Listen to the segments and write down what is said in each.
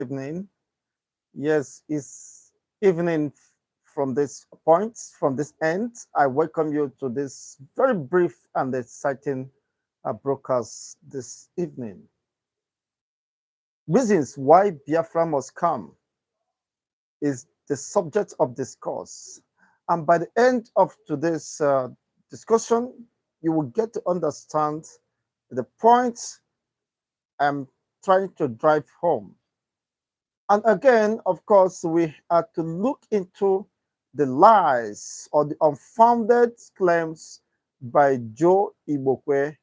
Evening. Yes, it's evening from this point, from this end. I welcome you to this very brief and exciting broadcast this evening. Reasons why Biafra must come is the subject of discourse. And by the end of today's discussion, you will get to understand the point I'm trying to drive home. And again, of course, we have to look into the lies or the unfounded claims by Joe Igbokwe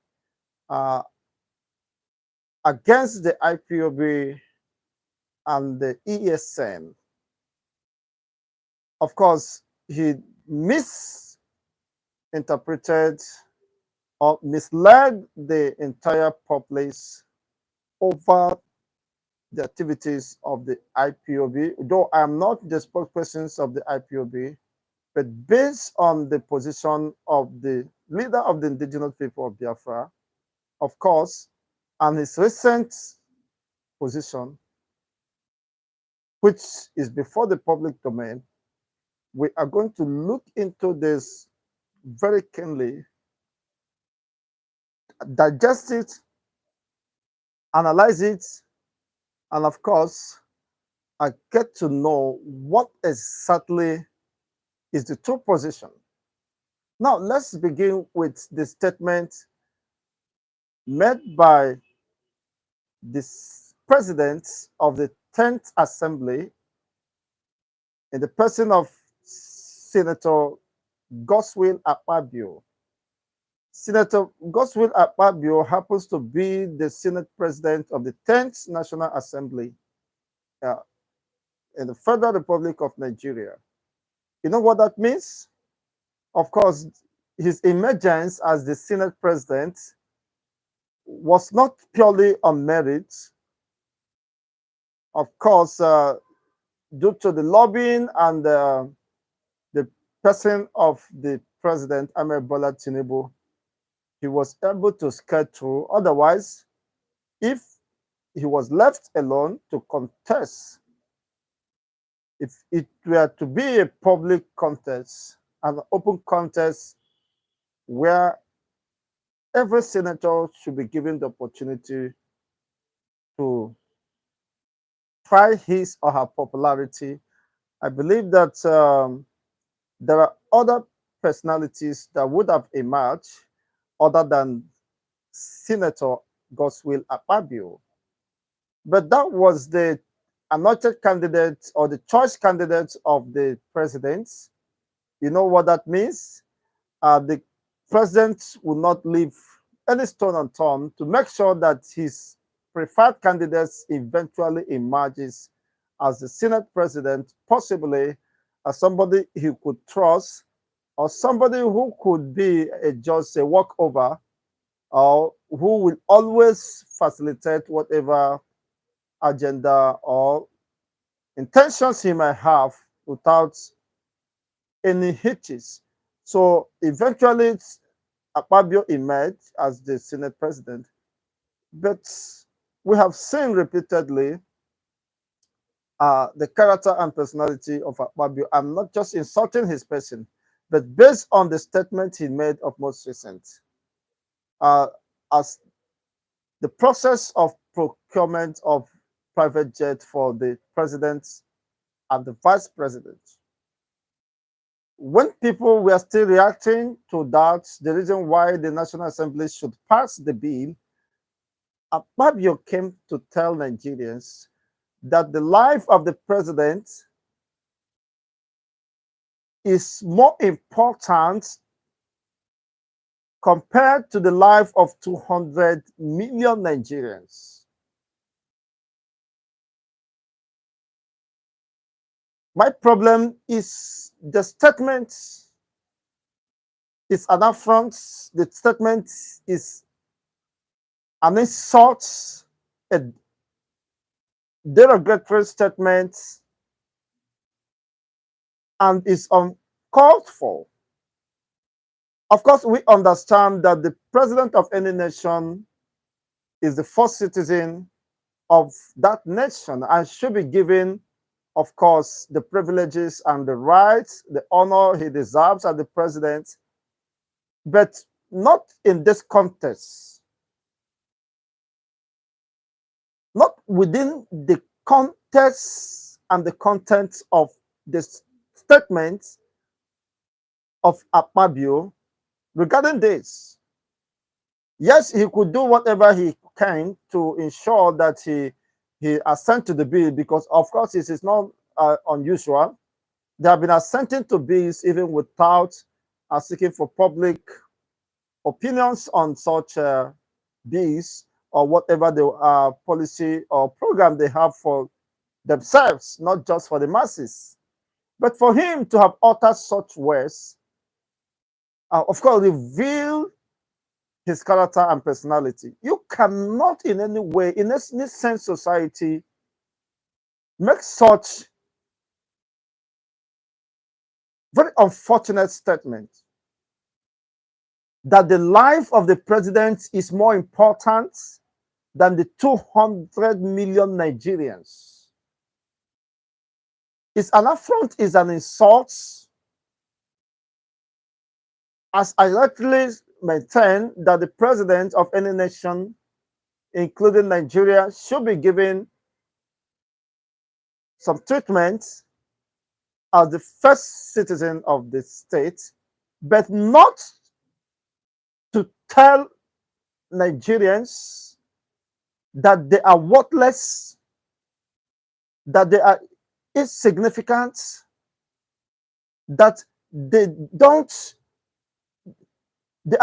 uh, against the IPOB and the ESN. Of course, he misinterpreted or misled the entire populace over the activities of the IPOB, though I am not the spokesperson of the IPOB, but based on the position of the leader of the indigenous people of Biafra, of course, and his recent position, which is before the public domain, we are going to look into this very keenly, digest it, analyze it, and of course, I get to know what exactly is the true position. Now, let's begin with the statement made by the president of the 10th Assembly in the person of Senator Godswill Akpabio. Senator Godswill Akpabio happens to be the Senate President of the 10th National Assembly uh, in the Federal Republic of Nigeria. You know what that means? Of course, his emergence as the Senate President was not purely on merit. Of course, due to the lobbying and the person of the President, Ahmed Bola Tinubu, he was able to scale through. Otherwise, if he was left alone to contest, if it were to be a public contest, an open contest where every senator should be given the opportunity to try his or her popularity, I believe that there are other personalities that would have emerged other than Senator Godswill Akpabio. But that was the anointed candidate or the choice candidate of the president. You know what that means? The president will not leave any stone unturned to make sure that his preferred candidates eventually emerges as the Senate president, possibly as somebody he could trust or somebody who could be just a walkover or who will always facilitate whatever agenda or intentions he might have without any hitches. So eventually, Akpabio emerged as the Senate president. But we have seen repeatedly the character and personality of Akpabio. I'm not just insulting his person, but based on the statement he made of most recent, as the process of procurement of private jet for the president and the vice president. When people were still reacting to that, the reason why the National Assembly should pass the bill, Akpabio came to tell Nigerians that the life of the president is more important compared to the life of 200 million Nigerians. My problem is the statement is an affront. The statement is an insult, a derogatory statement, and is uncalled for. Of course, we understand that the president of any nation is the first citizen of that nation and should be given, of course, the privileges and the rights, the honor he deserves as the president, but not in this context, not within the context and the content of this statement of Akpabio regarding this. Yes, he could do whatever he can to ensure that he assent to the bill, because of course this is not unusual. They have been assenting to bills even without seeking for public opinions on such bills or whatever the policy or program they have for themselves, not just for the masses. But for him to have uttered such words, of course, reveal his character and personality. You cannot in any way, in this sense society, make such very unfortunate statement that the life of the president is more important than the 200 million Nigerians. It's an affront, is an insult. As I rightly maintain that the president of any nation, including Nigeria, should be given some treatment as the first citizen of the state, but not to tell Nigerians that they are worthless, that they are insignificant, that they are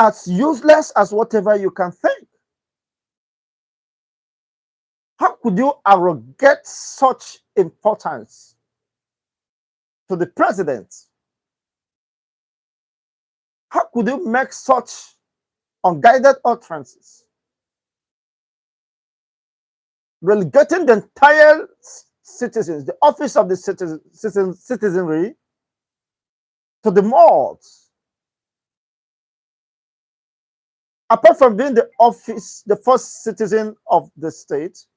as useless as whatever you can think. How could you arrogate such importance to the president? How could you make such unguided utterances, relegating the entire citizens, the office of the citizenry, to the morals? Apart from being the office, the first citizen of the state,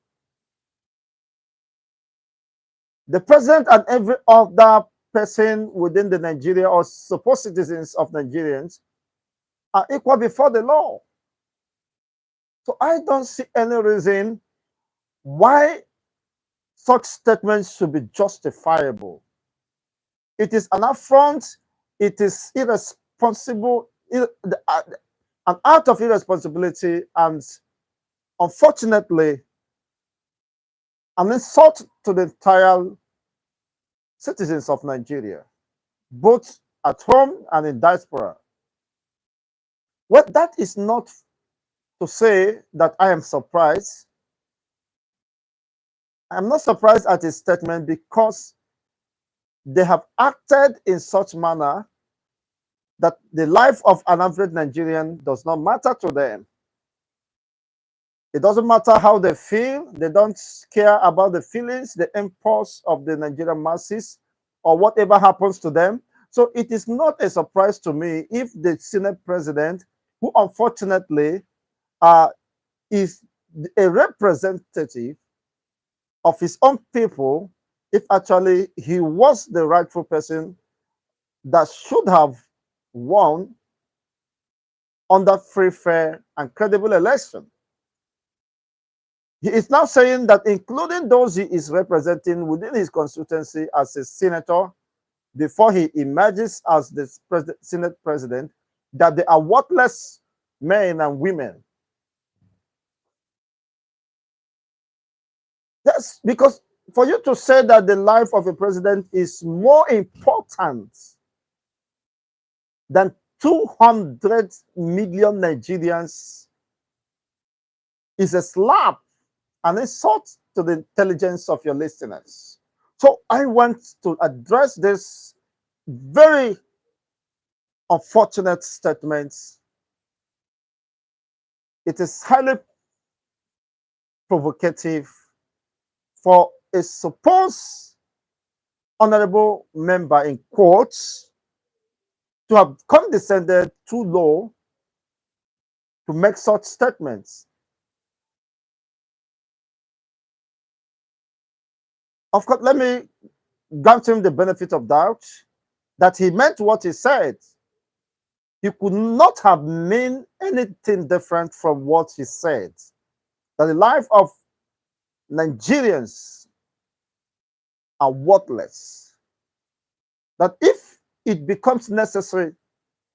the president and every other person within the Nigeria or supposed citizens of Nigerians are equal before the law. So I don't see any reason why such statements should be justifiable. It is an affront. It is irresponsible, an act of irresponsibility, and unfortunately, an insult to the entire citizens of Nigeria, both at home and in diaspora. Well, that is not to say that I am surprised. I'm not surprised at his statement because they have acted in such manner that the life of an average Nigerian does not matter to them. It doesn't matter how they feel. They don't care about the feelings, the impulse of the Nigerian masses, or whatever happens to them. So it is not a surprise to me if the Senate president, who unfortunately is a representative of his own people, if actually he was the rightful person that should have won under free, fair, and credible election. He is now saying that including those he is representing within his constituency as a senator, before he emerges as the Senate president, that they are worthless men and women. That's because for you to say that the life of a president is more important than 200 million Nigerians is a slap, an insult to the intelligence of your listeners. So I want to address this very unfortunate statement. It is highly provocative for a supposed honorable member, in quotes, to have condescended too low to make such statements. Of course, let me grant him the benefit of doubt that he meant what he said. He could not have meant anything different from what he said. That the life of Nigerians are worthless. That if it becomes necessary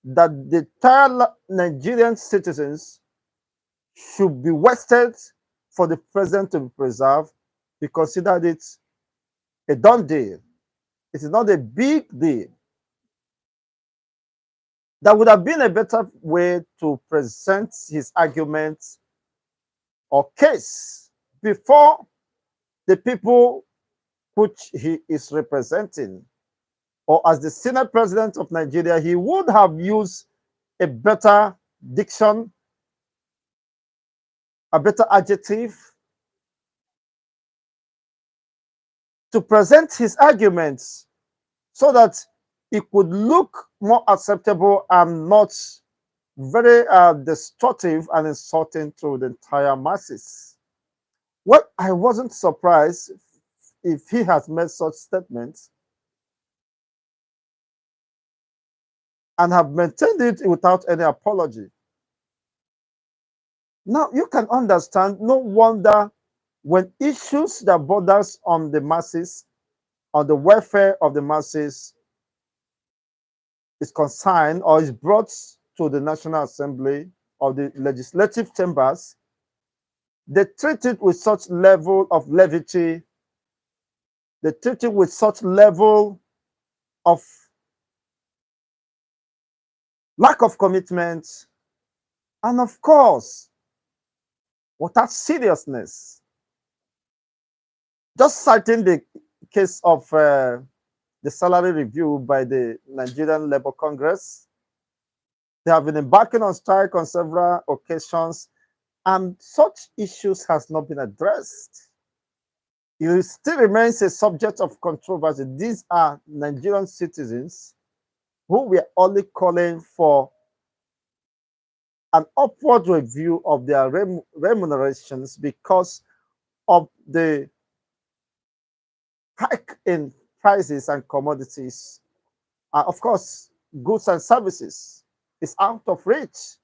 that the entire Nigerian citizens should be wasted for the president to be preserved, he considered it a done deal. It is not a big deal. That would have been a better way to present his argument or case before the people which he is representing. Or as the Senate President of Nigeria, he would have used a better diction, a better adjective to present his arguments so that it could look more acceptable and not very destructive and insulting to the entire masses. Well, I wasn't surprised if he has made such statements and have maintained it without any apology. Now, you can understand, no wonder when issues that borders on the masses, on the welfare of the masses, is consigned or is brought to the National Assembly or the legislative chambers, they treat it with such level of levity, they treat it with such level of lack of commitment, and of course, without seriousness. Just citing the case of the salary review by the Nigerian Labour Congress, they have been embarking on strike on several occasions, and such issues has not been addressed. It still remains a subject of controversy. These are Nigerian citizens who were only calling for an upward review of their remunerations because of the hike in prices and commodities. Of course, goods and services is out of reach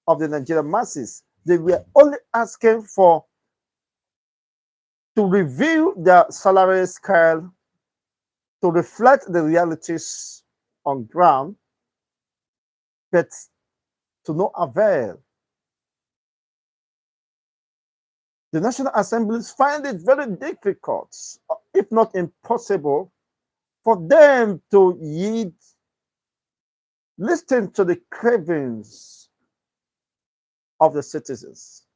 of the Nigerian masses. They were only asking for to review their salary scale to reflect the realities on ground, but to no avail. The National Assemblies find it very difficult, if not impossible, for them to yield, listen to the cravings of the citizens.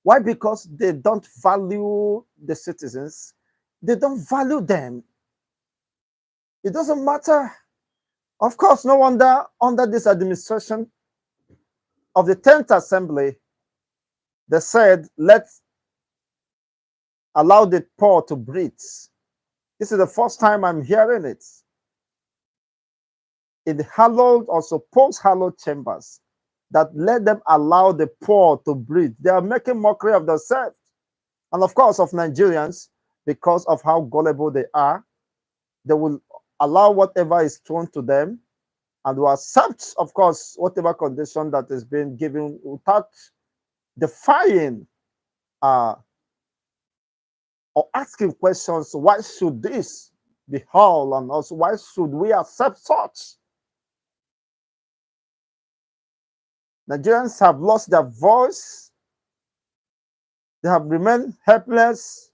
Why? Because they don't value the citizens. They don't value them. It doesn't matter. Of course, no wonder under this administration of the 10th Assembly, they said, let's allow the poor to breathe. This is the first time I'm hearing it. In the hallowed or supposed hallowed chambers, that let them allow the poor to breathe. They are making mockery of themselves. And of course, of Nigerians, because of how gullible they are, they will allow whatever is thrown to them and will accept, of course, whatever condition that is being given without defying or asking questions. Why should this be held on us? Why should we accept such? Nigerians have lost their voice. They have remained helpless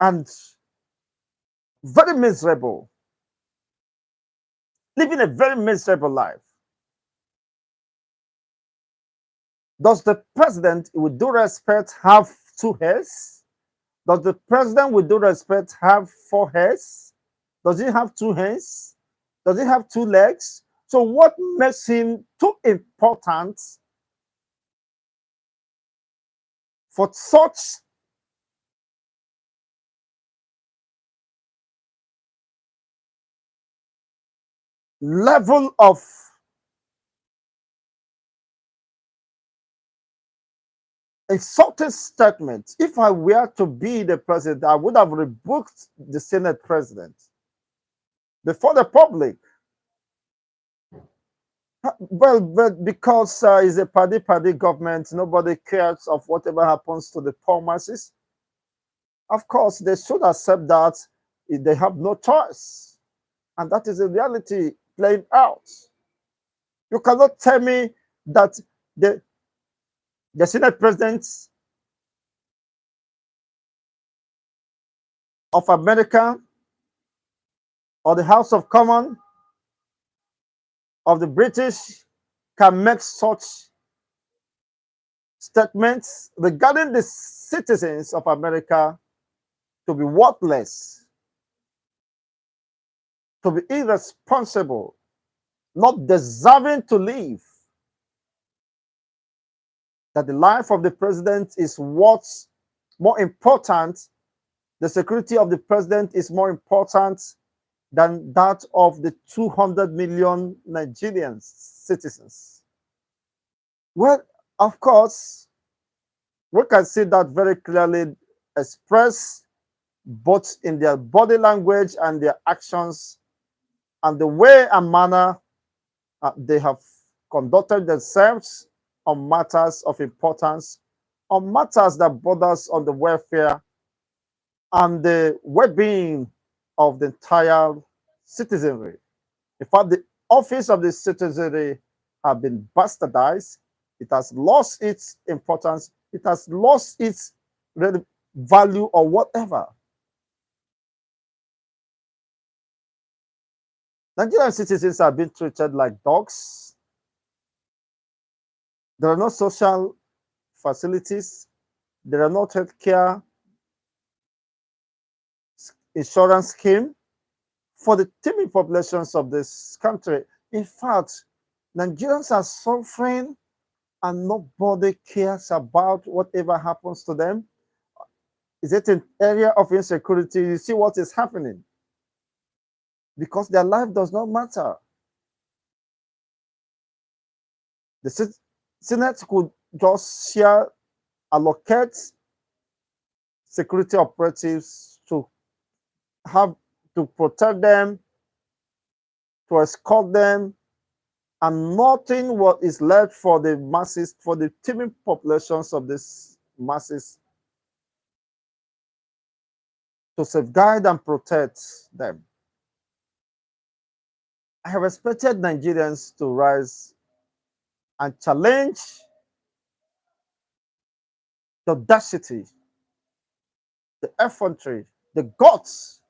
and very miserable, living a very miserable life. Does the president, with due respect, have two heads? Does the president, with due respect, have four heads? Does he have two hands? Does he have two legs? So what makes him too important for such level of insulting statement. If I were to be the president, I would have rebuked the Senate president before the public. Well, but because it's a party government, nobody cares of whatever happens to the poor masses. Of course, they should accept that they have no choice. And that is the reality playing out. You cannot tell me that the, the Senate president of America or the House of Commons of the British can make such statements regarding the citizens of America to be worthless, to be irresponsible, not deserving to live. That the life of the president is what's more important, the security of the president is more important than that of the 200 million Nigerian citizens. Well, of course, we can see that very clearly expressed both in their body language and their actions and the way and manner they have conducted themselves on matters of importance, on matters that borders on the welfare and the well-being of the entire citizenry. In fact, the office of the citizenry has been bastardized. It has lost its importance. It has lost its value or whatever. Nigerian citizens are being treated like dogs. There are no social facilities. There are no health care insurance scheme for the teeming populations of this country. In fact, Nigerians are suffering and nobody cares about whatever happens to them. Is it an area of insecurity? You see what is happening because their life does not matter. The Senate could just share, allocate security operatives to have to protect them, to escort them, and nothing what is left for the masses, for the teeming populations of these masses to safeguard and protect them. I have expected Nigerians to rise and challenge the audacity, the effrontery, the guts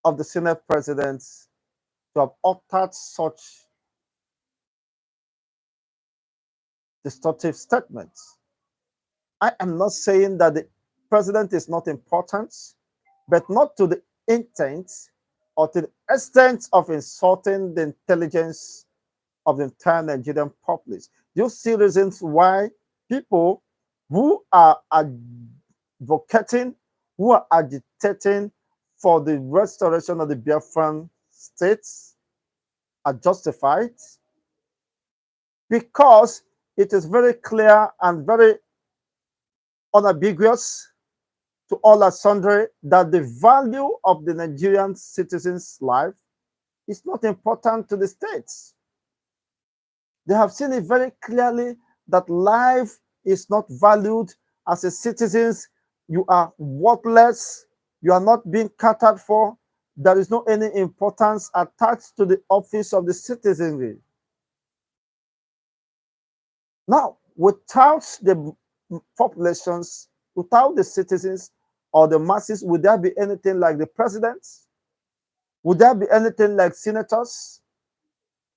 of the Senate president to have uttered such destructive statements. I am not saying that the president is not important, but not to the intent or to the extent of insulting the intelligence of the entire Nigerian populace. Do you see reasons why people who are advocating, who are agitating for the restoration of the Biafran states are justified? Because it is very clear and very unambiguous to all and sundry that the value of the Nigerian citizen's life is not important to the states. They have seen it very clearly that life is not valued as a citizen. You are worthless. You are not being catered for. There is no any importance attached to the office of the citizenry. Now, without the populations, without the citizens or the masses, would there be anything like the president? Would there be anything like senators?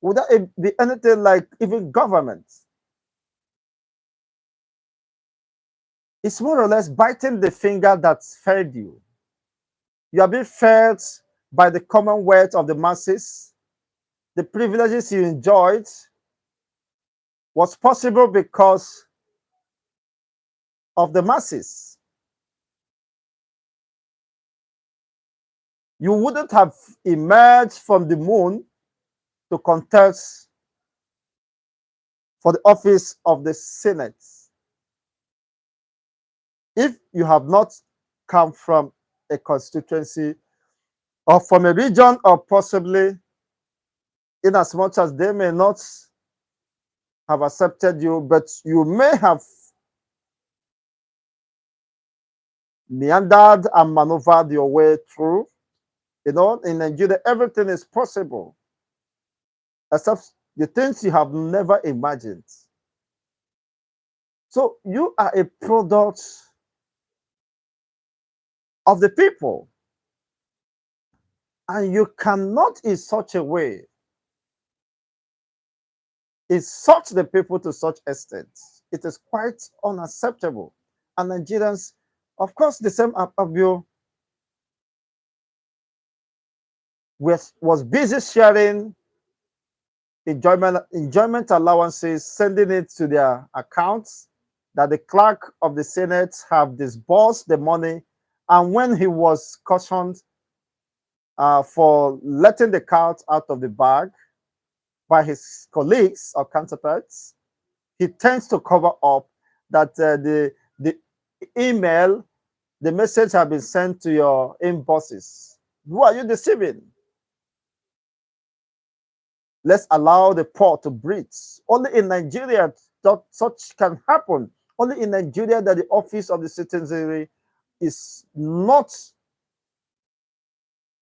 Would there be anything like even government? It's more or less biting the finger that fed you. You are being fed by the commonwealth of the masses. The privileges you enjoyed was possible because of the masses. You wouldn't have emerged from the moon to contest for the office of the Senate. if you have not come from a constituency or from a region, or possibly in as much as they may not have accepted you, but you may have meandered and maneuvered your way through. You know, in Nigeria, everything is possible, except the things you have never imagined. So you are a product of the people, and you cannot in such a way insult the people to such extent. It is quite unacceptable. And Nigerians, of course, the same IPOB was busy sharing enjoyment allowances, sending it to their accounts, that the clerk of the Senate have disbursed the money. And when he was cautioned for letting the cat out of the bag by his colleagues or counterparts, he tends to cover up that the email, the message have been sent to your inboxes. Who are you deceiving? Let's allow the poor to breathe. Only in Nigeria that such can happen. Only in Nigeria that the office of the citizenry is not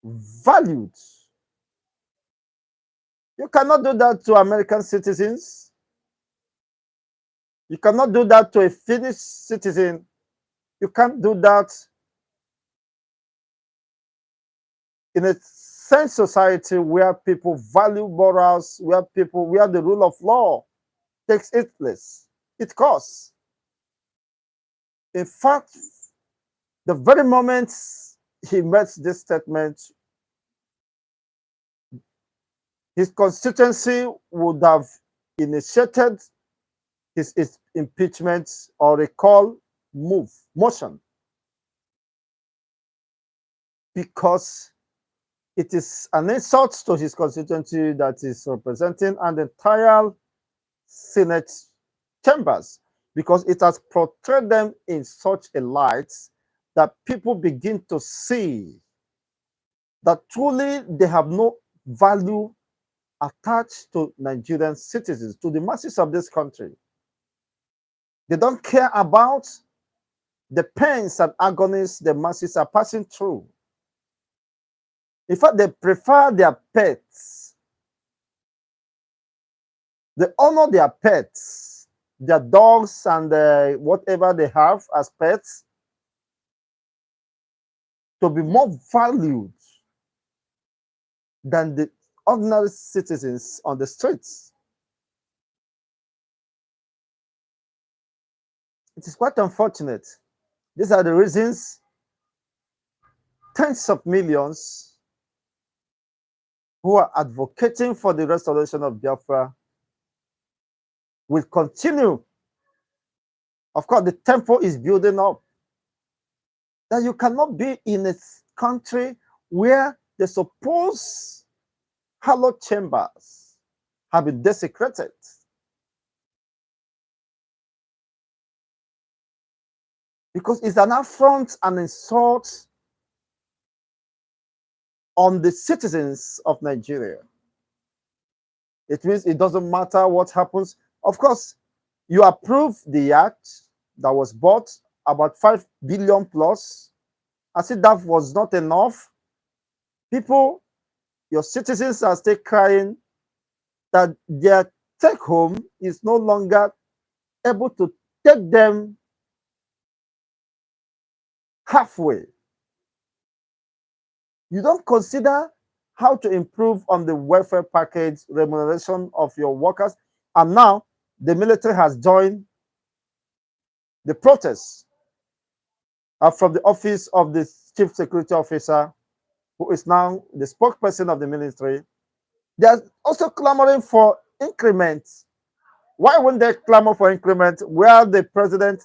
valued. You cannot do that to American citizens. You cannot do that to a Finnish citizen. You can't do that in a sense society where people value morals, where the rule of law takes its place. It costs. In fact, the very moment he makes this statement, his constituency would have initiated his impeachment or recall motion, because it is an insult to his constituency that is representing an entire Senate chambers, because it has portrayed them in such a light that people begin to see that truly they have no value attached to Nigerian citizens, to the masses of this country. They don't care about the pains and agonies the masses are passing through. In fact, they prefer their pets. They honor their pets, their dogs and whatever they have as pets, to be more valued than the ordinary citizens on the streets. It is quite unfortunate. These are the reasons tens of millions who are advocating for the restoration of Biafra will continue. Of course, the tempo is building up. That you cannot be in a country where the supposed hallowed chambers have been desecrated. Because it's an affront and insult on the citizens of Nigeria. It means it doesn't matter what happens. Of course, you approve the yacht that was bought, about 5 billion plus. As if that was not enough. People, your citizens are still crying that their take home is no longer able to take them halfway. You don't consider how to improve on the welfare package remuneration of your workers. And now the military has joined the protests from the office of the chief security officer, who is now the spokesperson of the military. They are also clamoring for increments. Why wouldn't they clamor for increment where the president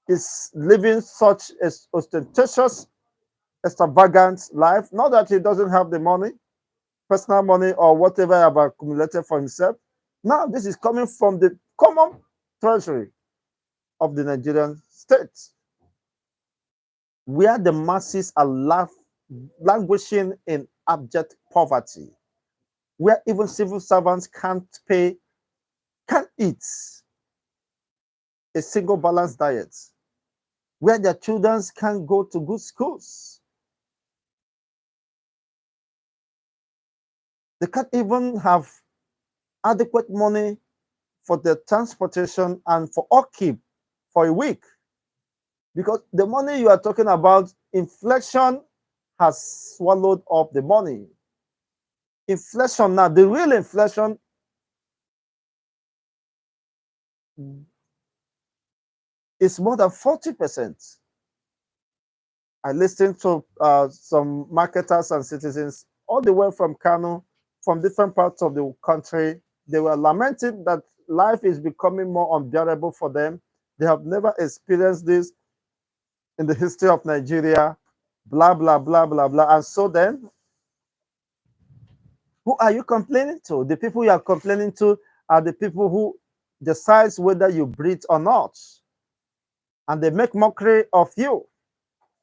is living such an ostentatious, extravagant life? Not that he doesn't have the money, personal money or whatever have accumulated for himself. Now this is coming from the common treasury of the Nigerian state. where the masses are languishing in abject poverty, where even civil servants can't eat a single balanced diet, where their children can't go to good schools. They can't even have adequate money for their transportation and for upkeep for a week. Because the money you are talking about, inflation has swallowed up the money. Inflation now, the real inflation is more than 40%. I listened to some marketers and citizens all the way from Kano, from different parts of the country. They were lamenting that life is becoming more unbearable for them. They have never experienced this in the history of Nigeria, blah, blah, blah, blah, blah. And so then, who are you complaining to? The people you are complaining to are the people who decide whether you breathe or not. And they make mockery of you.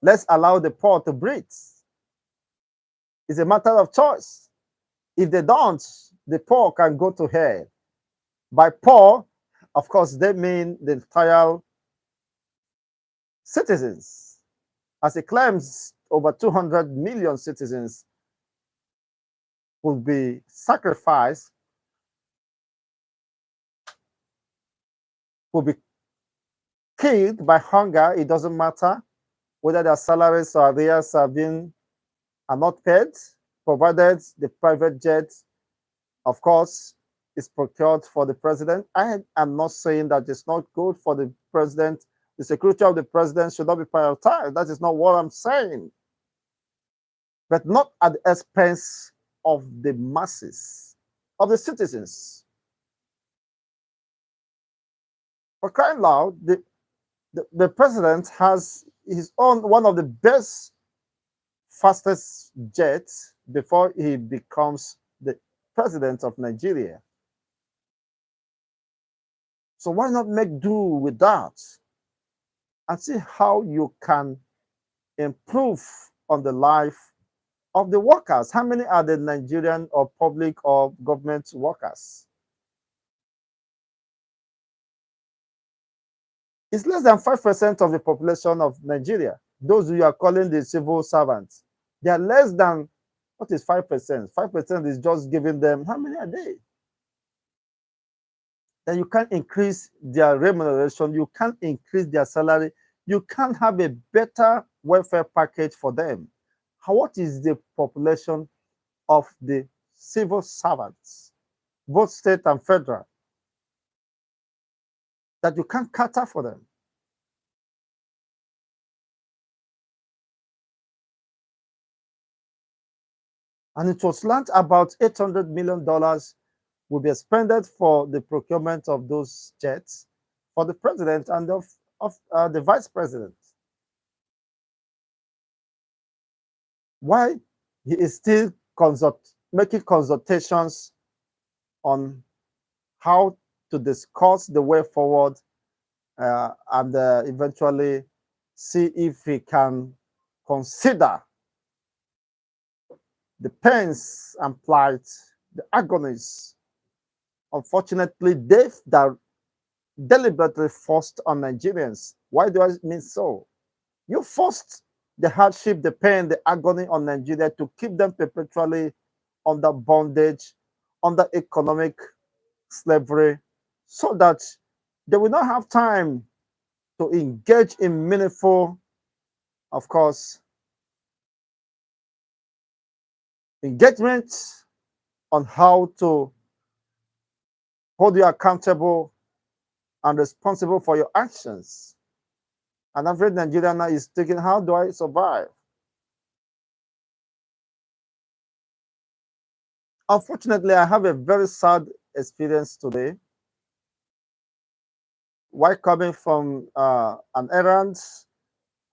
Let's allow the poor to breathe. It's a matter of choice. If they don't, the poor can go to hell. By poor, of course, they mean the entire citizens. As it claims, over 200 million citizens will be sacrificed, will be killed by hunger. It doesn't matter whether their salaries or arrears are not paid, provided the private jet, of course, is procured for the president. I am not saying that it's not good for the president. The security of the president should not be prioritized. That is not what I'm saying. But not at the expense of the masses, of the citizens. For crying loud, the president has his own, one of the best, fastest jets before he becomes the president of Nigeria. So why not make do with that and see how you can improve on the life of the workers? How many are the Nigerian or public or government workers? It's less than 5% of the population of Nigeria. Those who are calling the civil servants, they are less than, what is 5%? 5% is just giving them, how many are they? Then you can't increase their remuneration, you can't increase their salary, you can't have a better welfare package for them. What is the population of the civil servants, both state and federal, that you can't cater for them? And it was learned about $800 million will be expended for the procurement of those jets for the president and of the vice president. Why he is still making consultations on how to discuss the way forward and eventually see if he can consider the pains and plight, the agonies. Unfortunately, they've deliberately forced on Nigerians. Why do I mean so? You forced the hardship, the pain, the agony on Nigeria to keep them perpetually under bondage, under economic slavery, so that they will not have time to engage in meaningful, of course, engagement on how to hold you accountable and responsible for your actions. And every Nigerian now is thinking, how do I survive? Unfortunately, I have a very sad experience today. While coming from an errand,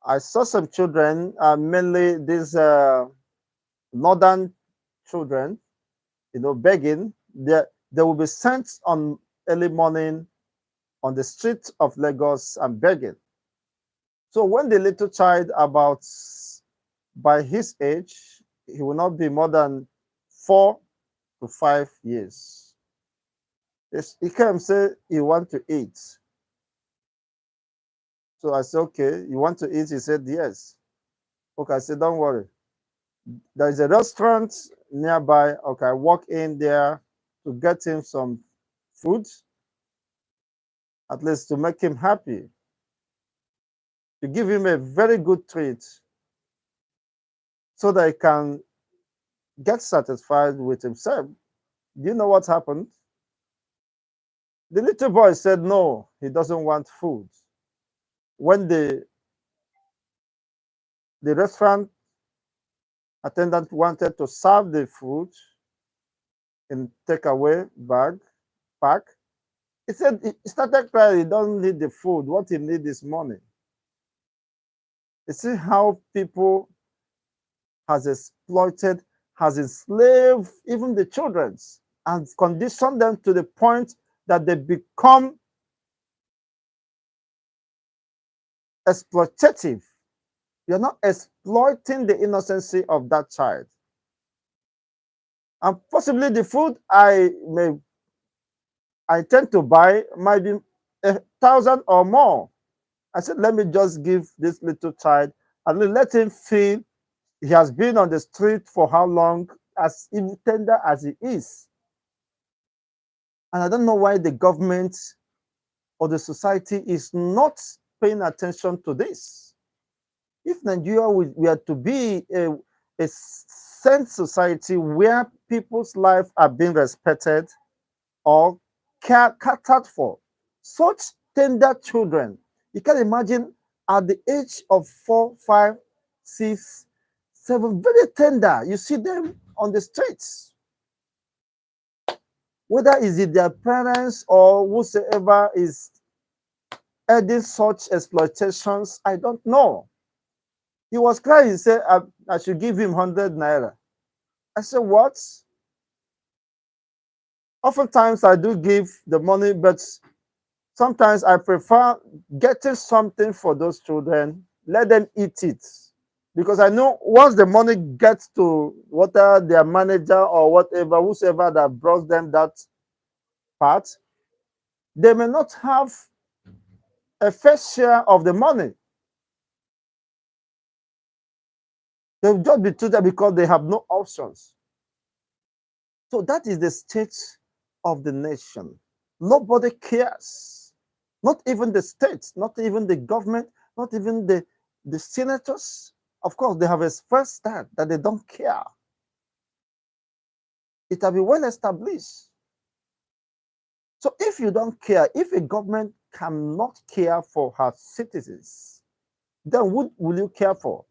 I saw some children, mainly these northern children, begging. They will be sent on early morning on the streets of Lagos and begging. So when the little child about by his age, he will not be more than 4 to 5 years. He came and said he want to eat. So I said, okay, you want to eat? He said, yes. Okay, I said, don't worry. There is a restaurant nearby. Okay, I walk in there to get him some food, at least to make him happy, to give him a very good treat so that he can get satisfied with himself. Do you know what happened? The little boy said no, he doesn't want food. When the restaurant attendant wanted to serve the food in takeaway pack, he said he started crying. He doesn't need the food. What he needs is money. You see how people has exploited, has enslaved even the children and conditioned them to the point that they become exploitative. You're not exploiting the innocency of that child. And possibly the food I tend to buy might be 1,000 or more. I said, let me just give this little child and let him feel he has been on the street for how long, as tender as he is. And I don't know why the government or the society is not paying attention to this. If Nigeria were to be a sane society where people's lives are being respected or catered for, such tender children, you can imagine at the age of 4, 5, 6, 7, very tender, you see them on the streets. Whether is it their parents or whosoever is adding such exploitations, I don't know. He was crying. He said, I should give him 100 naira. I said, what? Oftentimes I do give the money, but sometimes I prefer getting something for those children, let them eat it. Because I know once the money gets to whatever their manager or whatever, whosoever that brought them that part, they may not have a fair share of the money. They'll just be treated because they have no options. So that is the state of the nation. Nobody cares. Not even the states, not even the government, not even the senators. Of course, they have expressed that they don't care. It will be well established. So if you don't care, if a government cannot care for her citizens, then what will you care for?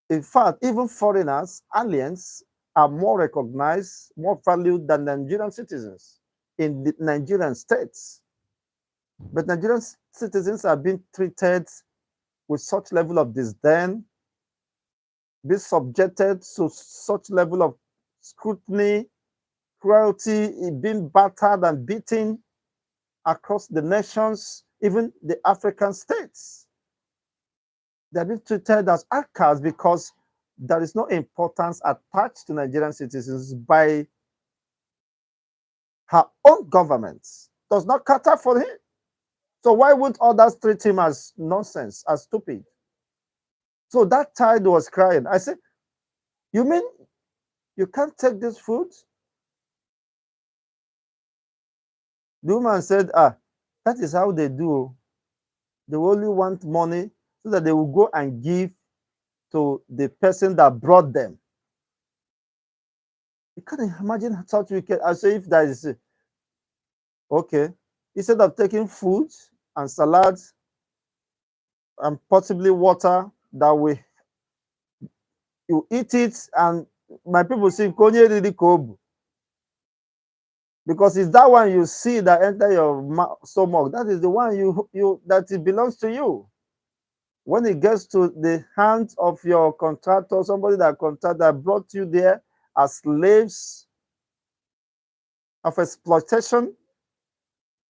In fact, even foreigners, aliens, are more recognized, more valued than Nigerian citizens in the Nigerian states. But Nigerian citizens are being treated with such level of disdain, be subjected to such level of scrutiny, cruelty, being battered and beaten across the nations, even the African states. They're being treated as outcasts because there is no importance attached to Nigerian citizens by her own government. Does not cater for him. So why would others treat him as nonsense, as stupid? So that child was crying. I said, you mean you can't take this food? The woman said, that is how they do. They only want money so that they will go and give to the person that brought them. You can't imagine such wicked. I say, if that is okay, instead of taking food and salads and possibly water, that way you eat it, and my people say, "Konye really kobu," because it's that one you see that enter your stomach. That is the one that it belongs to you. When it gets to the hands of your contractor, somebody that brought you there as slaves of exploitation,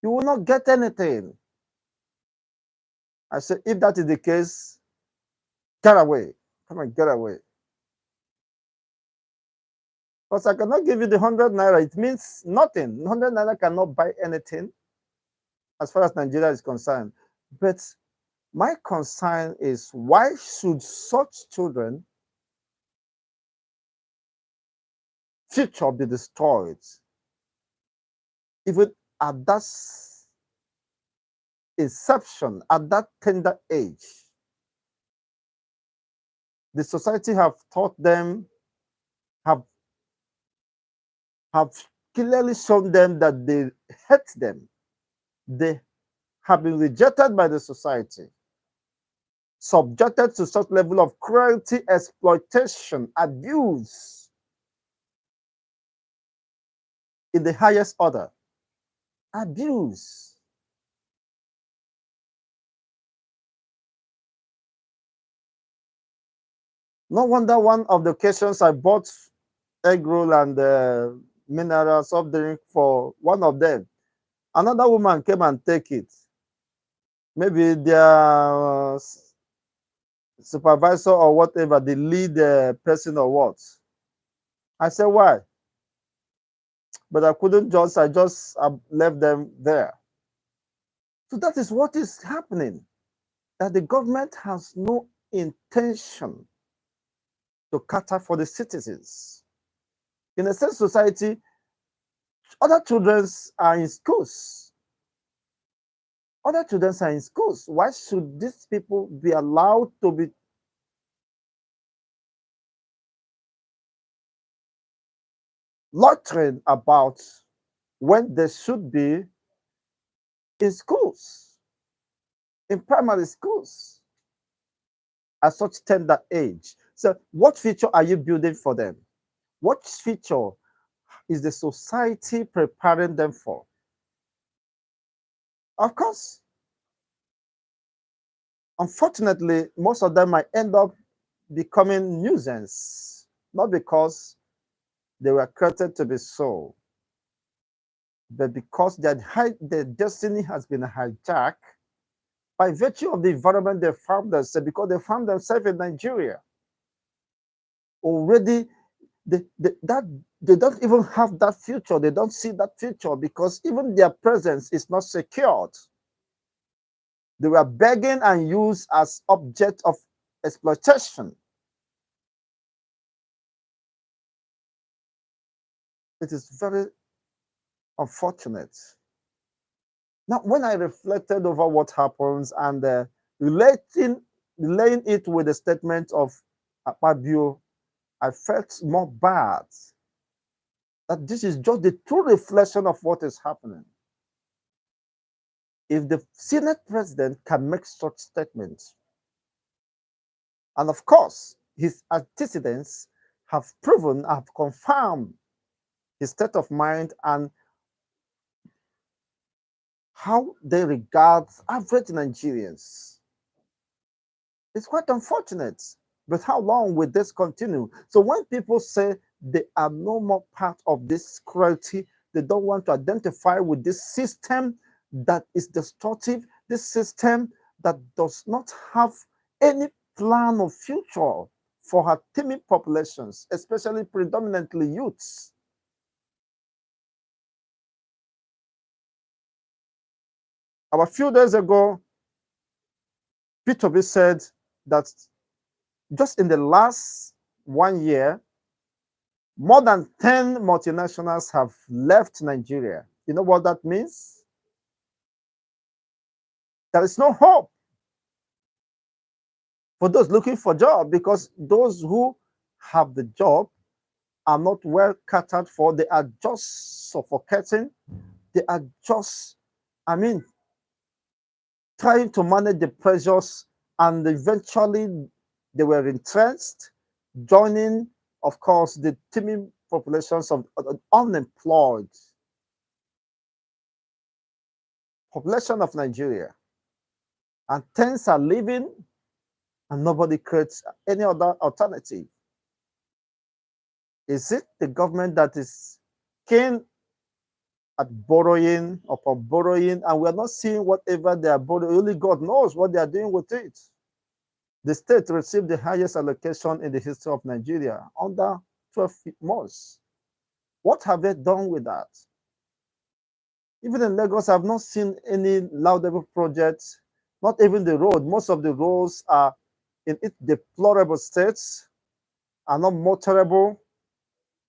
you will not get anything. I said, if that is the case, get away. Come on, get away. Because I cannot give you the 100 naira. It means nothing. 100 naira cannot buy anything as far as Nigeria is concerned. But my concern is, why should such children future be destroyed even at that inception, at that tender age? The society have taught them, have clearly shown them that they hate them. They have been rejected by the society, subjected to such level of cruelty, exploitation, abuse in the highest order. Abuse. No wonder one of the occasions I bought egg roll and mineral soft drink for one of them. Another woman came and take it. Maybe their supervisor or whatever, the lead person or what. I said, why? But I couldn't just, I just left them there. So that is what is happening, that the government has no intention to cater for the citizens. In a sense, society, other children are in schools. Other children are in schools. Why should these people be allowed to be loitering about when they should be in schools, in primary schools, at such tender age? So what future are you building for them? What future is the society preparing them for? Of course, unfortunately, most of them might end up becoming nuisance, not because they were created to be so, but because their destiny has been hijacked by virtue of the environment they found themselves, because they found themselves in Nigeria. Already, they don't even have that future. They don't see that future because even their presence is not secured. They were begging and used as object of exploitation. It is very unfortunate. Now, when I reflected over what happens and relaying it with the statement of Akpabio, I felt more bad that this is just the true reflection of what is happening. If the Senate president can make such statements, and of course, his antecedents have proven, have confirmed his state of mind and how they regard average Nigerians. It's quite unfortunate. But how long will this continue? So when people say they are no more part of this cruelty, they don't want to identify with this system that is destructive, this system that does not have any plan of future for her teeming populations, especially predominantly youths. About a few days ago, IPOB said that just in the last 1 year, more than 10 multinationals have left Nigeria. You know what that means? There is no hope for those looking for job, because those who have the job are not well catered for. They are just suffocating. They are just, I mean, trying to manage the pressures, and eventually they were entrenched, joining, of course, the teeming populations of unemployed population of Nigeria. And tens are leaving, and nobody creates any other alternative. Is it the government that is keen at borrowing upon borrowing, and we're not seeing whatever they are borrowing. Only God knows what they are doing with it. The state received the highest allocation in the history of Nigeria, under 12 months. What have they done with that? Even in Lagos, I've not seen any laudable projects, not even the road. Most of the roads are in its deplorable states, are not motorable.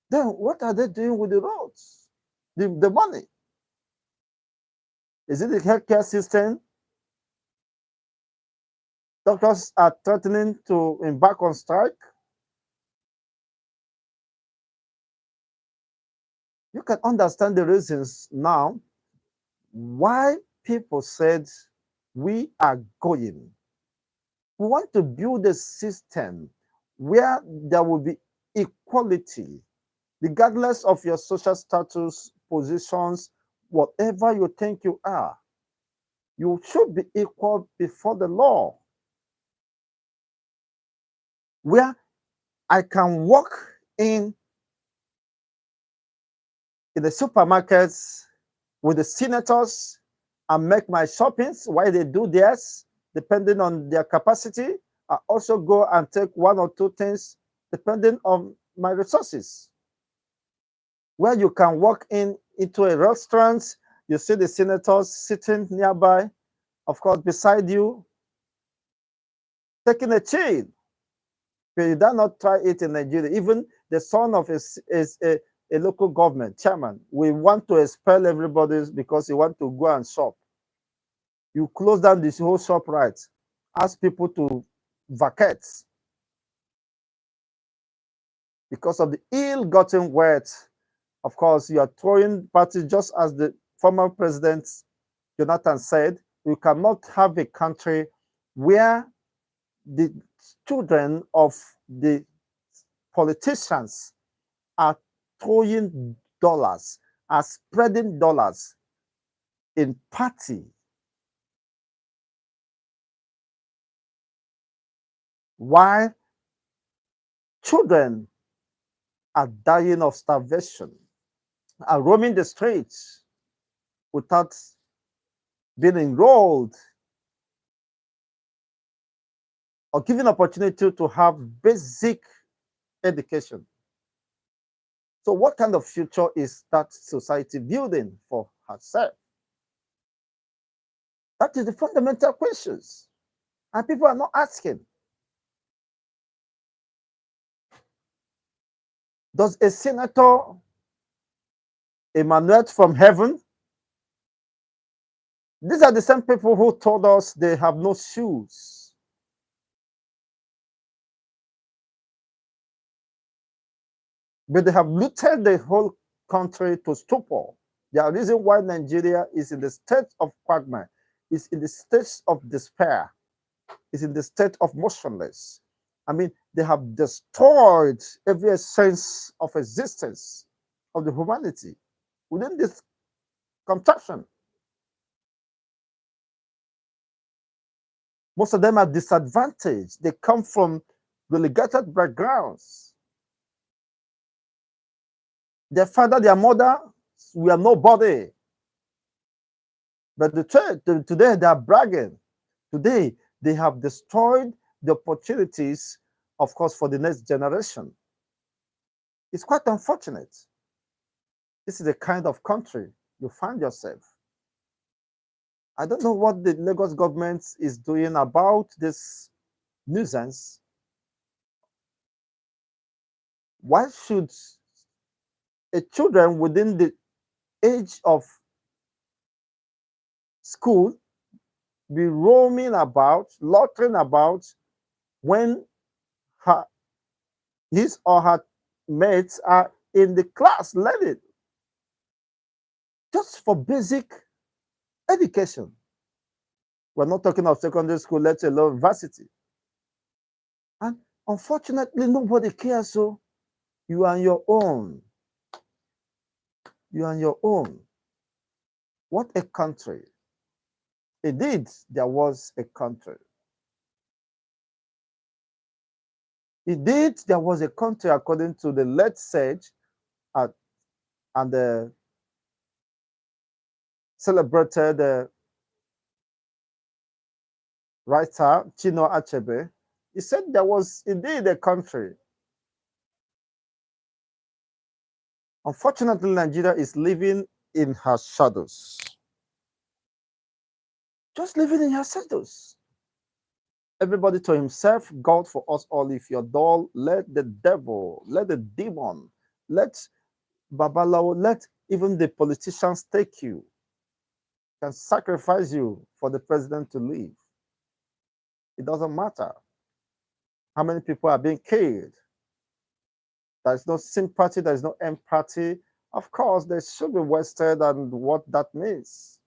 Then what are they doing with the roads? The money? Is it the healthcare system? Doctors are threatening to embark on strike. You can understand the reasons now why people said we are going. We want to build a system where there will be equality, regardless of your social status, positions, whatever you think you are. You should be equal before the law. Where I can walk in the supermarkets with the senators and make my shoppings while they do theirs, depending on their capacity. I also go and take one or two things depending on my resources. Where you can walk into a restaurant, you see the senators sitting nearby, of course, beside you, taking a chill. But you dare not try it in Nigeria. Even the son of a local government chairman, we want to expel everybody because he want to go and shop. You close down this whole shop, right? Ask people to vacate because of the ill-gotten wealth. Of course, you are throwing parties, just as the former president Jonathan said. You cannot have a country where the children of the politicians are throwing dollars, are spreading dollars in party, while children are dying of starvation, are roaming the streets without being enrolled or given opportunity to have basic education. So what kind of future is that society building for herself? That is the fundamental questions. And people are not asking. Does a senator emanate from heaven? These are the same people who told us they have no shoes. But they have looted the whole country to stupor. The reason why Nigeria is in the state of quagmire, is in the state of despair, is in the state of motionless. I mean, they have destroyed every sense of existence of the humanity within this contraption. Most of them are disadvantaged. They come from relegated backgrounds. Their father, their mother were nobody. But today they are bragging. Today they have destroyed the opportunities, of course, for the next generation. It's quite unfortunate. This is the kind of country you find yourself. I don't know what the Lagos government is doing about this nuisance. Why should a children within the age of school be roaming about, loitering about, when her, his or her mates are in the class learning just for basic education? We're not talking of secondary school, let alone varsity. And unfortunately, nobody cares. So you are on your own. You are on your own. What a country. Indeed, there was a country. Indeed, there was a country, according to the late sage and celebrated writer Chino Achebe. He said there was indeed a country. Unfortunately, Nigeria is living in her shadows. Just living in her shadows. Everybody to himself, God for us all. If you're dull, let the devil, let the demon, let Babalawo, let even the politicians take you, can sacrifice you for the president to leave. It doesn't matter how many people are being killed. There's no sympathy, there's no empathy. Of course, they should be wasted and what that means.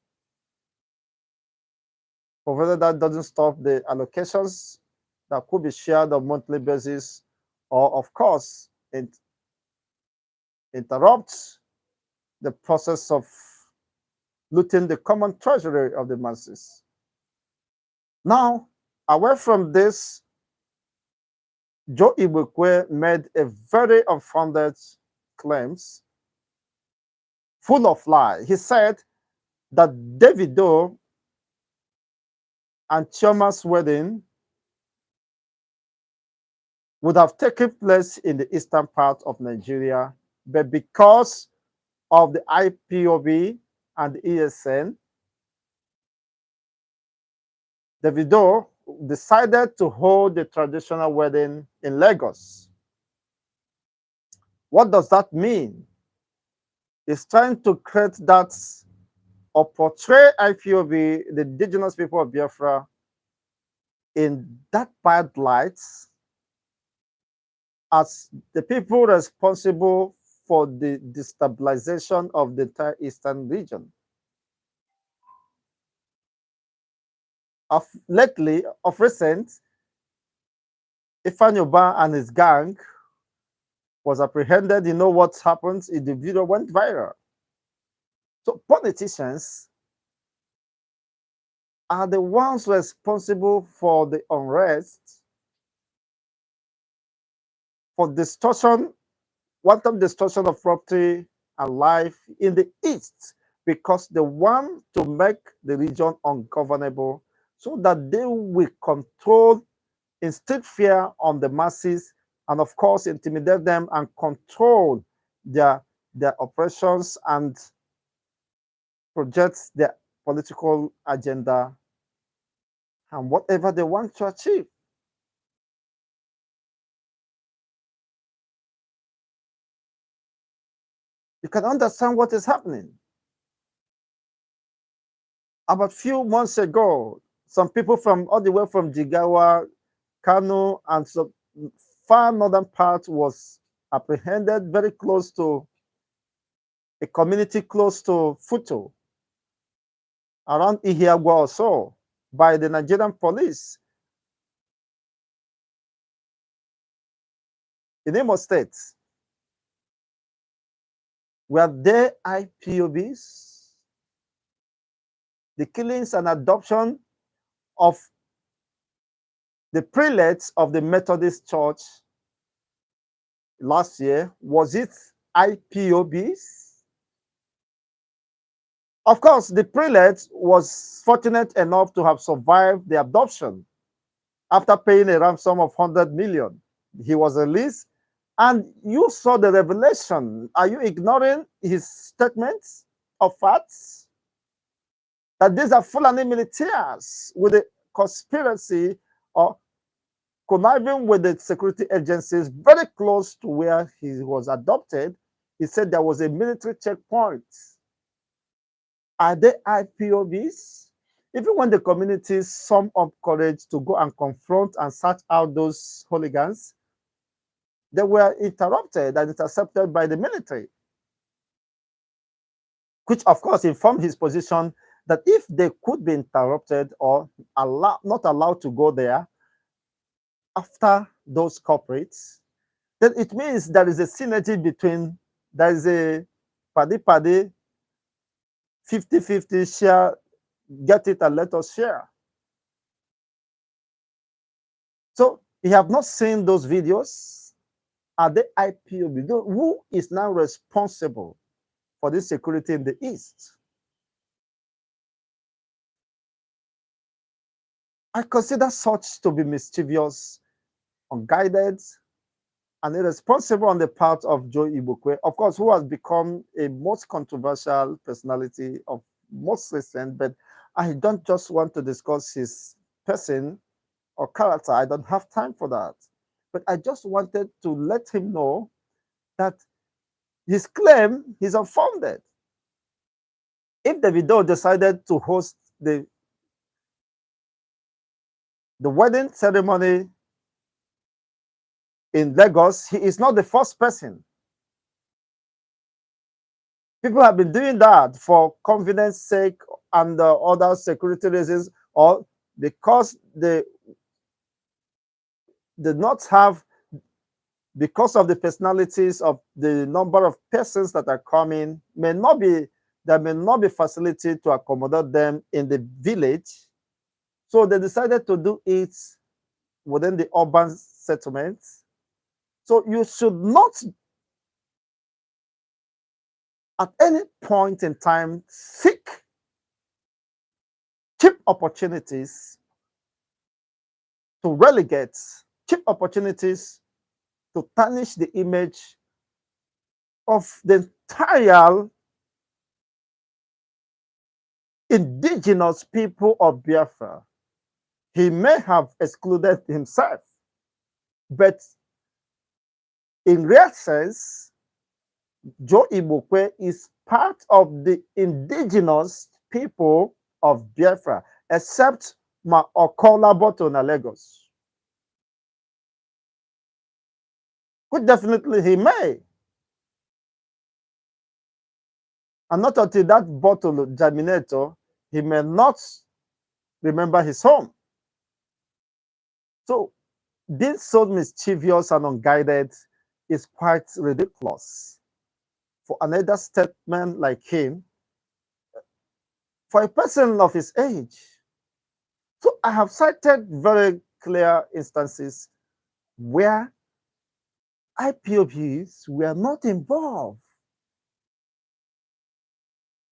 Provided that doesn't stop the allocations that could be shared on a monthly basis, or of course, it interrupts the process of looting the common treasury of the masses. Now, away from this, Joe Ibukwe made a very unfounded claims, full of lie. He said that Davido and Chioma's wedding would have taken place in the eastern part of Nigeria, but because of the IPOB and the ESN, Davido decided to hold the traditional wedding in Lagos. What does that mean? It's trying to create that or portray IPOB, the indigenous people of Biafra, in that bad light as the people responsible for the destabilization of the entire eastern region. Of recent, Ifeanyi and his gang was apprehended. You know what happened? The video went viral. So politicians are the ones responsible for the unrest, for distortion, wanton distortion of property and life in the East, because they want to make the region ungovernable so that they will control, instill fear on the masses, and of course intimidate them and control their operations and project their political agenda and whatever they want to achieve. You can understand what is happening. About a few months ago, some people from all the way from Jigawa, Kano, and some far northern part was apprehended very close to a community close to Futo, around Ihiagwa or so, by the Nigerian police in Imo State. Were there IPOBs? The killings and adoption of the prelates of the Methodist Church last year, was it IPOBs? Of course, the prelate was fortunate enough to have survived the abduction after paying a ransom of 100 million. He was released, and you saw the revelation. Are you ignoring his statements of facts? That these are Fulani militias with a conspiracy or conniving with the security agencies very close to where he was adopted. He said there was a military checkpoint. Are they IPOBs? Even when the communities sum up courage to go and confront and search out those hooligans, they were interrupted and intercepted by the military, which of course informed his position that if they could be interrupted or not allowed to go there after those corporates, then it means there is a synergy between, there is a paddy 50-50 share, get it and let us share. So you have not seen those videos. Are they IPOB? Who is now responsible for this security in the East? I consider such to be mischievous, unguided, and irresponsible on the part of Joe Ibukwe, of course, who has become a most controversial personality of most recent, but I don't just want to discuss his person or character. I don't have time for that. But I just wanted to let him know that his claim is unfounded. If Davido decided to host the wedding ceremony in Lagos, he is not the first person. People have been doing that for convenience sake and other security reasons, or because they did not have, because of the personalities of the number of persons that are coming, there may not be facility to accommodate them in the village. So they decided to do it within the urban settlements. So you should not at any point in time seek cheap opportunities to relegate, cheap opportunities to tarnish the image of the entire indigenous people of Biafra. He may have excluded himself, but in real sense, Joe Ibukwe is part of the indigenous people of Biafra, except Ma Okola Boto Lagos. Which definitely he may. And not until that bottle germinator, he may not remember his home. So being so mischievous and unguided is quite ridiculous for an elder statesman like him, for a person of his age. So I have cited very clear instances where IPOBs were not involved.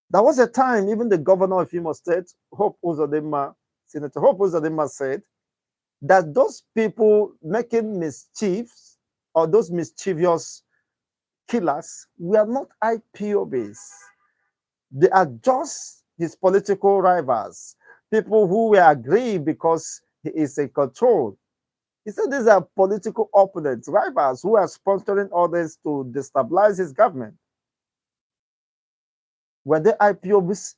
There was a time even the governor of Imo State, Senator Hope Uzodinma, said that those people making mischiefs or those mischievous killers were not IPOBs. They are just his political rivals, people who were aggrieved because he is in control. He said these are political opponents, rivals who are sponsoring others to destabilize his government. Were they IPOBs?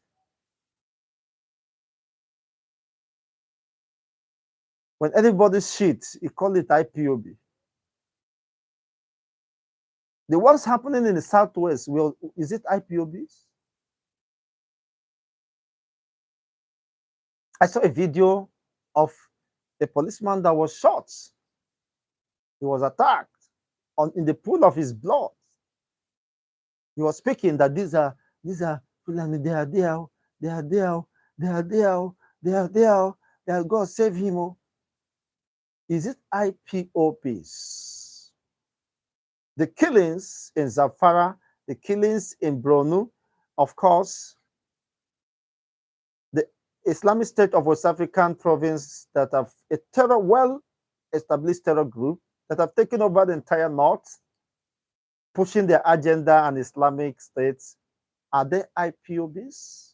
When anybody shit, he call it IPOB. The ones happening in the Southwest, well, is it IPOBs? I saw a video of a policeman that was shot. He was attacked in the pool of his blood. He was speaking that these are Fulani, they are there, they are there, they are there, they are there, they are God save him. Oh. Is it IPOPs? The killings in Zamfara, the killings in Borno, of course, the Islamic State of West African province that have a well-established terror group that have taken over the entire north, pushing their agenda and Islamic states. Are they IPOBs?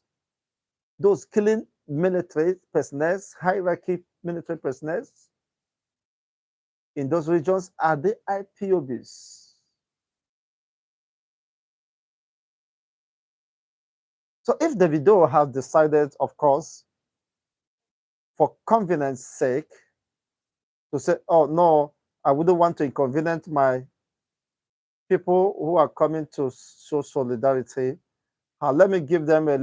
Those killing military personnel, hierarchy military personnel in those regions, are they IPOBs? So if Davido has decided, of course, for convenience sake, to say, oh no, I wouldn't want to inconvenience my people who are coming to show solidarity, let me give them a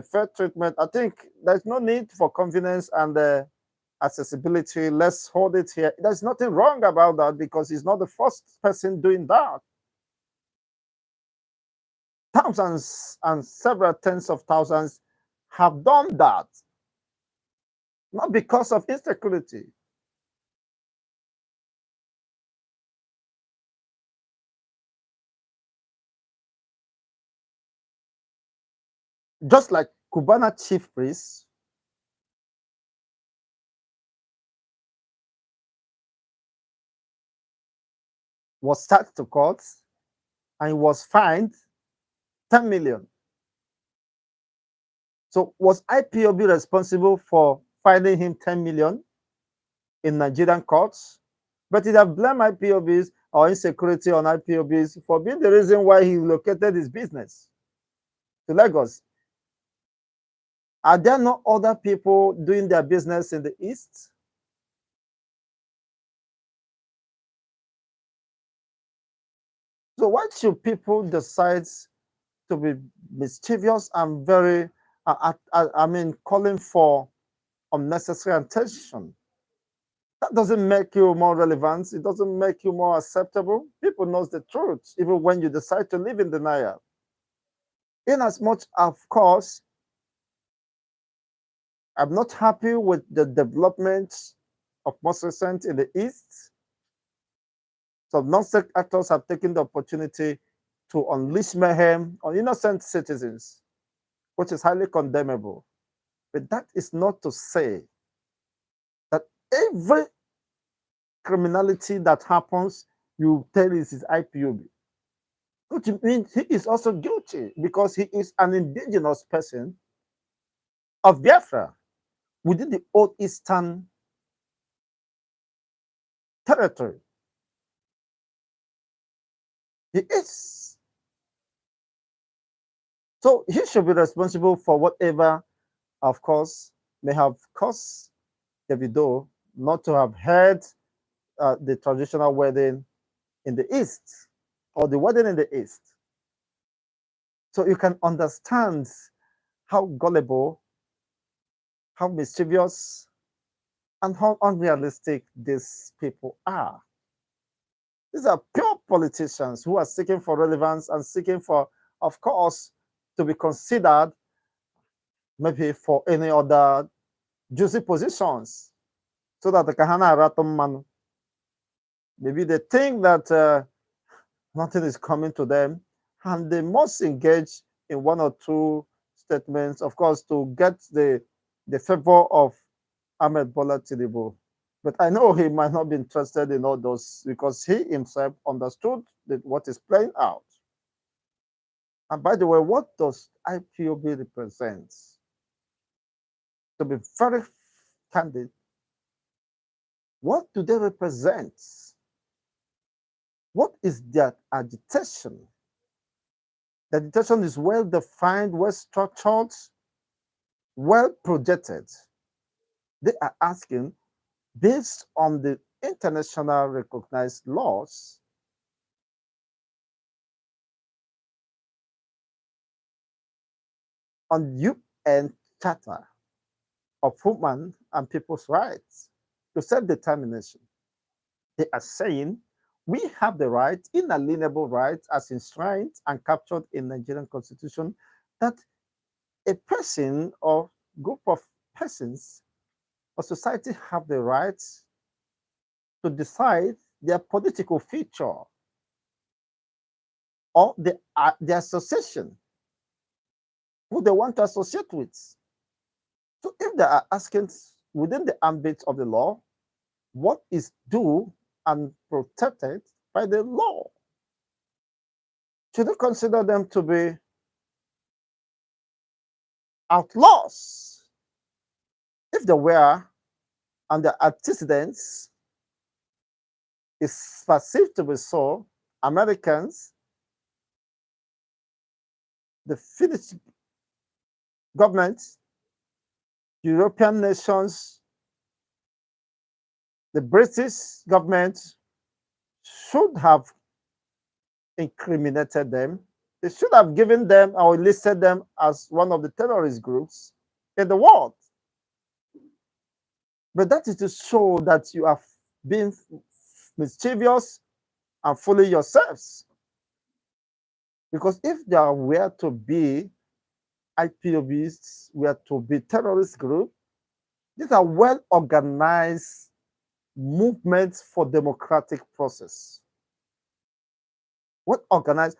fair treatment. I think there's no need for convenience and accessibility. Let's hold it here. There's nothing wrong about that because he's not the first person doing that. Thousands and several tens of thousands have done that, not because of insecurity. Just like Cubana chief priest was charged to court and he was fined 10 million. So was IPOB responsible for fining him 10 million in Nigerian courts? But it have blamed IPOBs or insecurity on IPOBs for being the reason why he located his business to Lagos. Are there no other people doing their business in the East? So why should people decide to be mischievous and very, I mean, calling for unnecessary attention? That doesn't make you more relevant. It doesn't make you more acceptable. People knows the truth, even when you decide to live in denial. In as much, of course, I'm not happy with the development of most recent in the East. Some non-state actors have taken the opportunity to unleash mayhem on innocent citizens, which is highly condemnable. But that is not to say that every criminality that happens, you tell it is IPOB. Which means he is also guilty because he is an indigenous person of Biafra within the old Eastern territory. He is. So he should be responsible for whatever, of course, may have caused Davido not to have held the traditional wedding in the East or the wedding in the East. So you can understand how gullible, how mischievous, and how unrealistic these people are. These are pure politicians who are seeking for relevance and seeking for, of course, to be considered maybe for any other juicy positions so that the kahana ratum. Maybe they think that nothing is coming to them and they must engage in one or two statements, of course, to get the favor of Ahmed Bola Tinubu. But I know he might not be interested in all those because he himself understood what is playing out. And by the way, what does IPOB represent? To be very candid, what do they represent? What is their agitation? The agitation is well defined, well structured, well projected. They are asking, based on the international recognized laws, on UN Charter of Human and People's Rights to self-determination. They are saying we have the right, inalienable right, as enshrined and captured in Nigerian Constitution, that a person or group of persons or society have the right to decide their political future or the association who they want to associate with. So if they are asking within the ambit of the law, what is due and protected by the law? Should we consider them to be outlaws? If they were, and the antecedents is perceived to be so, Americans, the Finnish government, European nations, the British government should have incriminated them. They should have given them or listed them as one of the terrorist groups in the world. But that is to show that you have been mischievous and fooling yourselves. Because if there were to be IPOBs, were to be terrorist group, these are well-organized movements for democratic process. What organized?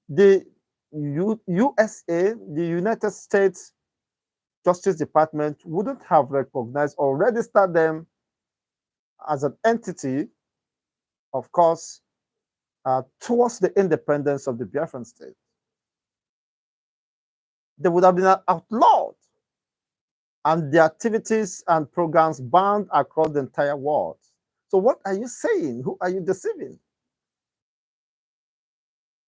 The USA, the United States Justice Department wouldn't have recognized or registered them as an entity, of course, towards the independence of the Biafran state. They would have been outlawed and their activities and programs banned across the entire world. So what are you saying? Who are you deceiving?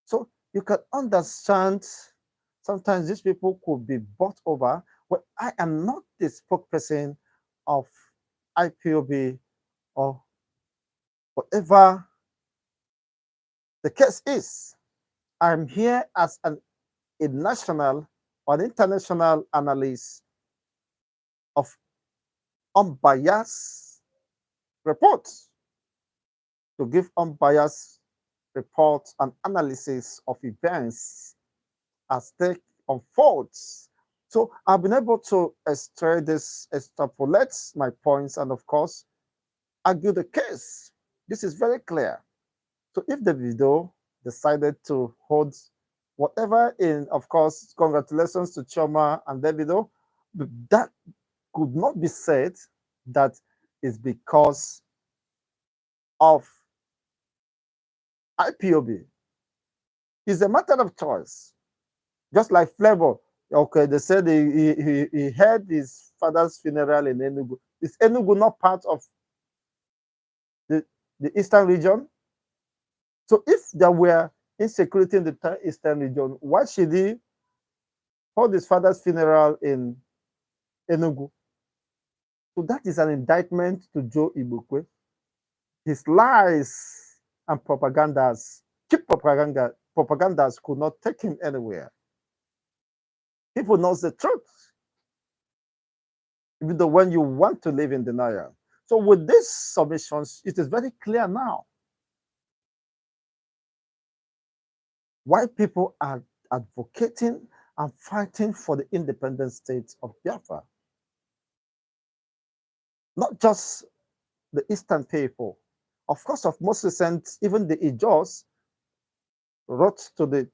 So you can understand sometimes these people could be bought over. Well, I am not the spokesperson of IPOB or whatever the case is. I'm here as a national or an international analyst of unbiased reports to give unbiased reports and analysis of events as they unfolds. So I've been able to extrapolate my points and of course argue the case. This is very clear. So if the video decided to hold whatever in, of course, congratulations to Choma and Davido, that could not be said that is because of IPOB. It's a matter of choice. Just like Flavor, okay, they said he had his father's funeral in Enugu. Is Enugu not part of the, the eastern region? So if there were insecurity in the eastern region, why should he hold his father's funeral in Enugu? So that is an indictment to Joe Ibukwe. His lies and cheap propagandas could not take him anywhere. People knows the truth, even though when you want to live in denial. So with these submissions, it is very clear now why people are advocating and fighting for the independent state of Biafra. Not just the Eastern people. Of course, of most recent, even the Ijos wrote to the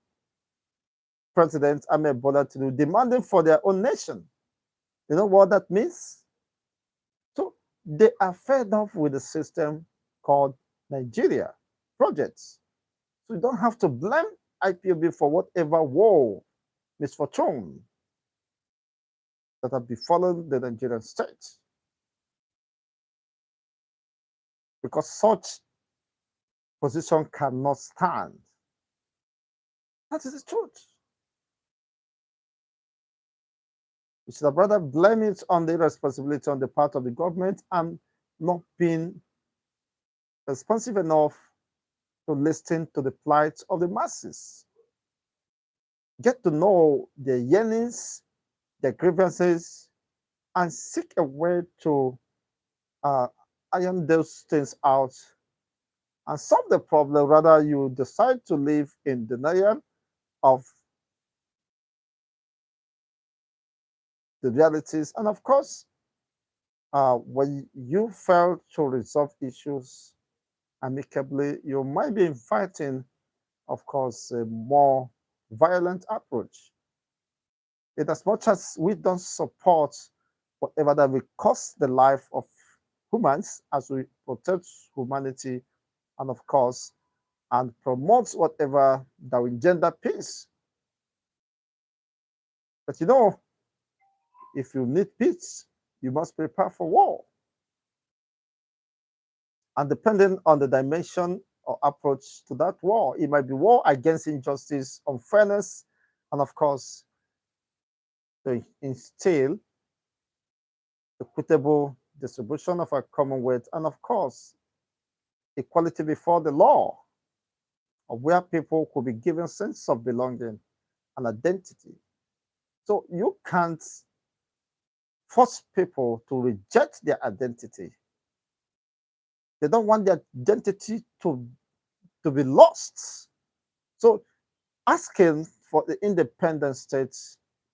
President Ahmed Bola Tinubu demanding for their own nation. You know what that means? So they are fed up with the system called Nigeria projects. So you don't have to blame IPOB for whatever war, misfortune that have befallen the Nigerian state. Because such position cannot stand. That is the truth. We should have rather blame it on the irresponsibility on the part of the government and not being responsive enough to listen to the plight of the masses. Get to know their yearnings, their grievances, and seek a way to iron those things out and solve the problem. Rather, you decide to live in denial of the realities. And of course, when you fail to resolve issues amicably, you might be inviting, of course, a more violent approach. In as much as we don't support whatever that will cost the life of humans as we protect humanity and of course and promote whatever that will engender peace. But you know, if you need peace, you must prepare for war. And depending on the dimension or approach to that war, it might be war against injustice, unfairness, and of course, to instill equitable distribution of our commonwealth, and of course, equality before the law, of where people could be given sense of belonging and identity. So you can't force people to reject their identity. They don't want their identity to be lost. So asking for the independent state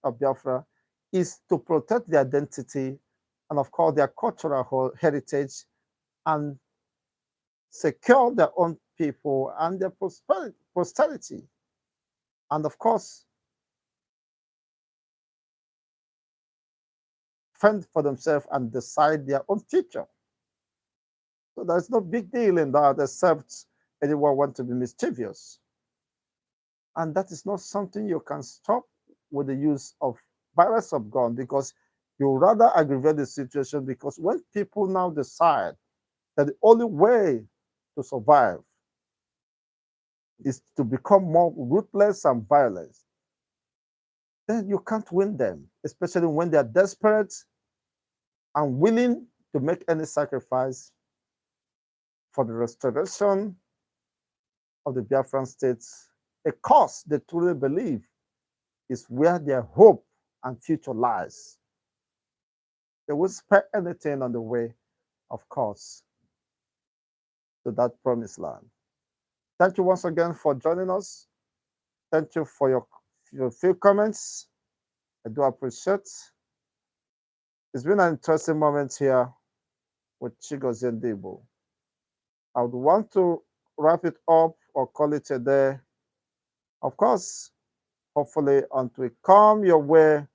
of Biafra is to protect their identity and of course their cultural heritage and secure their own people and their posterity. And of course, fend for themselves and decide their own future. So there's no big deal in that except anyone want to be mischievous. And that is not something you can stop with the use of violence of gun, because you rather aggravate the situation, because when people now decide that the only way to survive is to become more ruthless and violent, then you can't win them, especially when they are desperate and willing to make any sacrifice for the restoration of the Biafran state, a cause they truly believe is where their hope and future lies. They will spare anything on the way, of course, to that promised land. Thank you once again for joining us. Thank you for your few comments. I do appreciate. It's been an interesting moment here with Chigozie Ndebo. I would want to wrap it up or call it a day. Of course, hopefully until we come your way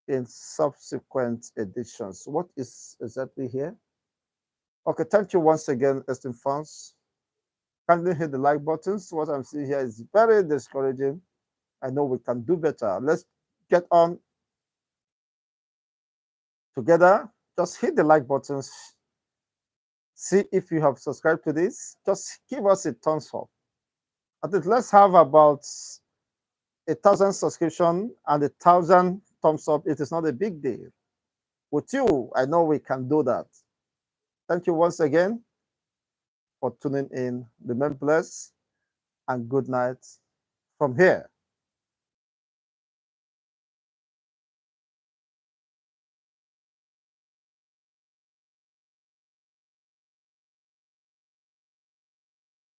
in subsequent editions. What is exactly here? Okay, thank you once again, esteemed fans. Kindly hit the like buttons. What I'm seeing here is very discouraging. I know we can do better. Let's get on together. Just hit the like buttons. See if you have subscribed to this. Just give us a thumbs up. At least let's have about 1,000 subscription and 1,000 thumbs up. It is not a big deal. With you, I know we can do that. Thank you once again for tuning in. Remain blessed and good night from here.